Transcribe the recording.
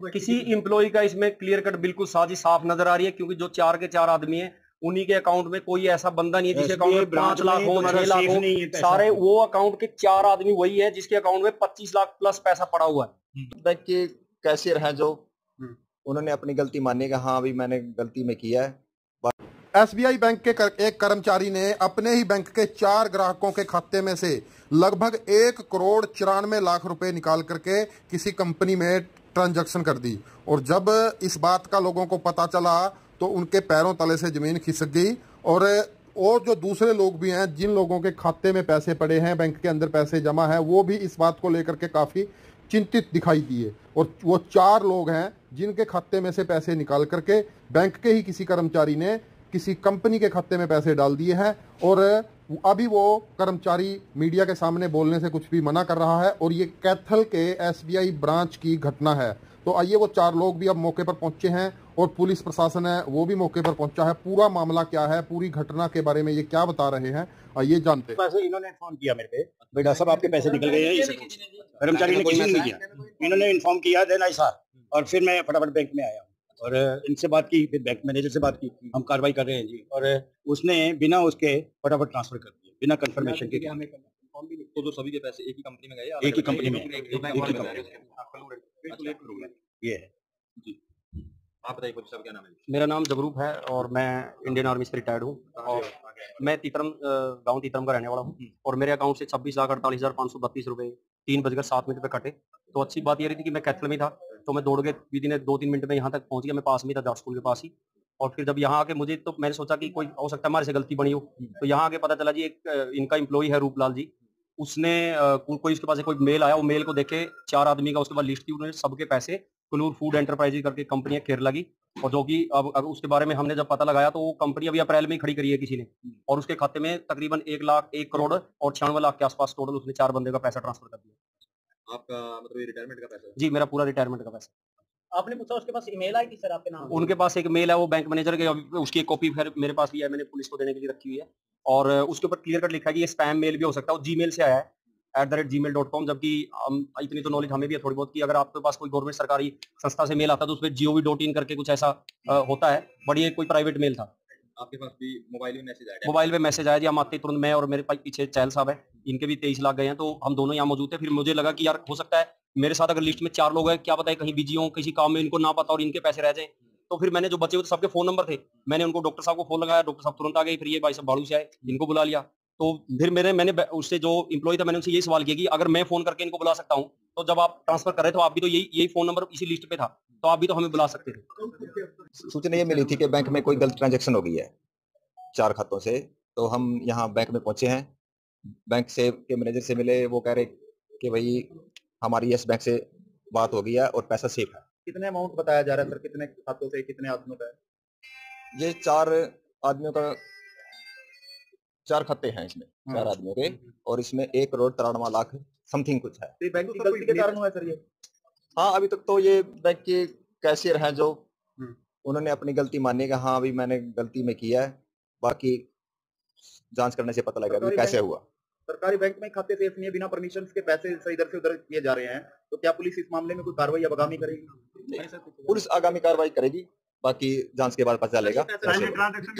किसी एम्प्लॉय का इसमें क्लियर कट बिल्कुल साजिश साफ नजर आ रही है, क्योंकि जो 4 के 4 आदमी हैं उन्हीं के अकाउंट में कोई ऐसा बंदा नहीं है जिसके अकाउंट में 5 लाख हो, 6 लाख हो। सारे वो अकाउंट के 4 आदमी वही है जिसके अकाउंट में 25 लाख प्लस पैसा पड़ा हुआ है। बैंक के कैशियर हैं जो उन्होंने अपनी गलती मानी कि हाँ अभी मैंने गलती में किया है। एसबीआई बैंक के एक कर्मचारी ने अपने ही बैंक के 4 ग्राहकों के खाते में से लगभग 1,94,00,000 रुपए निकाल करके किसी कंपनी में ट्रांजैक्शन कर दी, और जब इस बात का लोगों को पता चला तो उनके पैरों तले से जमीन खिसक गई। और जो दूसरे लोग भी हैं जिन लोगों के खाते में पैसे पड़े हैं, बैंक के अंदर पैसे जमा है, वो भी इस बात को लेकर के काफ़ी चिंतित दिखाई दिए। और वो 4 लोग हैं जिनके खाते में से पैसे निकाल करके बैंक के ही किसी कर्मचारी ने किसी कंपनी के खाते में पैसे डाल दिए हैं, और अभी वो कर्मचारी मीडिया के सामने बोलने से कुछ भी मना कर रहा है। और ये कैथल के एसबीआई ब्रांच की घटना है। तो आइए वो 4 लोग भी अब मौके पर पहुंचे हैं और पुलिस प्रशासन है वो भी मौके पर पहुंचा है। पूरा मामला क्या है, पूरी घटना के बारे में ये क्या बता रहे हैं, आइए जानते हैं। इन्होंने इन्फॉर्म किया मेरे पे, बेटा साहब आपके पैसे निकल गए हैं। कर्मचारी ने किसी ने नहीं किया, इन्होंने इन्फॉर्म किया देन आई सार, और फिर मैं फटाफट बैंक में आया और इनसे बात की, फिर बैंक मैनेजर से बात की, हम कार्रवाई कर रहे हैं जी। और उसने बिना उसके फटाफट ट्रांसफर कर दिया, बिना कंफर्मेशन के। तो जो सभी के पैसे एक ही कंपनी में गए, एक ही कंपनी में, ये है जी। आप बताइए पुलिस साहब क्या नाम है? मेरा नाम जगरूप है और मैं इंडियन आर्मी से रिटायर्ड हूँ, और मैं तीतरम गांव तीतरम का रहने वाला हूँ। और मेरे अकाउंट से 26,48,532 रुपए 3:07 पे कटे। तो अच्छी बात ये रही थी कि मैं कैथल में था, तो मैं दौड़ के विदिन 2-3 मिनट में यहाँ तक पहुँच गया। मैं पास में था, जाट स्कूल के पास ही। और फिर जब यहाँ आके मुझे, तो मैंने सोचा कि कोई हो सकता है हमारे से गलती बनी हो। तो यहाँ आके पता चला जी एक इनका एम्प्लॉई है रूपलाल जी, उसने कोई उसके पास कोई मेल आया, वो मेल को देखे 4 आदमी का उसके बाद लिस्ट की, उन्होंने सबके पैसे कुनूर फूड एंटरप्राइजेज करके कंपनी है केरला की, और जो कि अब उसके बारे में हमने जब पता लगाया तो वो कंपनी अभी अप्रैल में ही खड़ी करी है किसी ने, और उसके खाते में तकरीबन 1 करोड़ और 96 लाख के आसपास टोटल उसने 4 बंदे का पैसा ट्रांसफर कर दिया। आपका मतलब ये रिटायरमेंट का पैसा है? जी, मेरा पूरा रिटायरमेंट का पैसा। आपने पूछा उसके पास ईमेल आई थी सर आपके नाम? उनके पास एक मेल है, वो बैंक मैनेजर के, उसकी एक कॉपी फिर मेरे पास भी है, मैंने पुलिस को देने के लिए रखी हुई है। और उसके ऊपर क्लियर कट लिखा है कि ये स्पैम मेल भी हो सकता है, वो जीमेल से आया है @gmail.com। जबकि इतनी तो नॉलेज हमें भी है थोड़ी बहुत कि अगर आपके पास कोई गवर्नमेंट सरकारी संस्था से मेल आता है तो उसमें gov.in करके कुछ ऐसा होता है, बट ये कोई प्राइवेट मेल था। आपके पास भी मोबाइल में मैसेज आया? मोबाइल पे मैसेज आया जी, हम आते ही तुरंत, मैं और मेरे पीछे चहल साहब है, इनके भी 23 लाख गए हैं, तो हम दोनों यहाँ मौजूद थे। फिर मुझे लगा कि यार हो सकता है मेरे साथ अगर लिस्ट में 4 लोग हैं, क्या पता है कहीं बिजी हो, किसी काम में इनको ना पता और इनके पैसे रह जाए। तो फिर मैंने जो बचे हुए सबके फोन नंबर थे, मैंने उनको डॉक्टर साहब को फोन लगाया, डॉक्टर साहब तुरंत आ गए। फिर ये भाई साहब बाड़ू से आए, इनको बुला लिया। तो फिर मैंने उससे जो एम्प्लॉय था, मैंने उनसे यही सवाल किया कि अगर मैं फोन करके इनको बुला सकता हूँ, तो जब आप ट्रांसफर कर रहे थे तो आप भी तो यही फोन नंबर इसी लिस्ट पे था, तो आप भी तो हमें बुला सकते थे। सूचना ये मिली थी कि बैंक में कोई गलत ट्रांजैक्शन हो गई है 4 खातों से, तो हम यहाँ बैंक में पहुंचे हैं। बैंक से के मैनेजर से मिले, वो कह रहे कि भाई हमारी यस बैंक से बात हो गई है और पैसा सेफ है। कितने अमाउंट बताया जा रहा है सर, कितने खातों से कितने आदमियों का है? ये 4 आदमियों का 4 खाते हैं इसमें, 4 आदमियों के, और इसमें 1,93,00,000 समथिंग कुछ है। तो बैंक की गलती के कारण हुआ है सर ये? हाँ, अभी तक तो ये बैंक के कैशियर हैं जो उन्होंने अपनी गलती मानी कि हाँ अभी मैंने गलती में किया है, बाकी जांच करने से पता लगेगा कैसे हुआ। सरकारी बैंक में खाते सेफ नहीं है, बिना परमिशन के पैसे इधर से उधर किए जा रहे हैं, तो क्या पुलिस इस मामले में कोई कार्रवाई आगामी करेगी? पुलिस आगामी कार्रवाई करेगी, बाकी जांच के बाद पता चलेगा।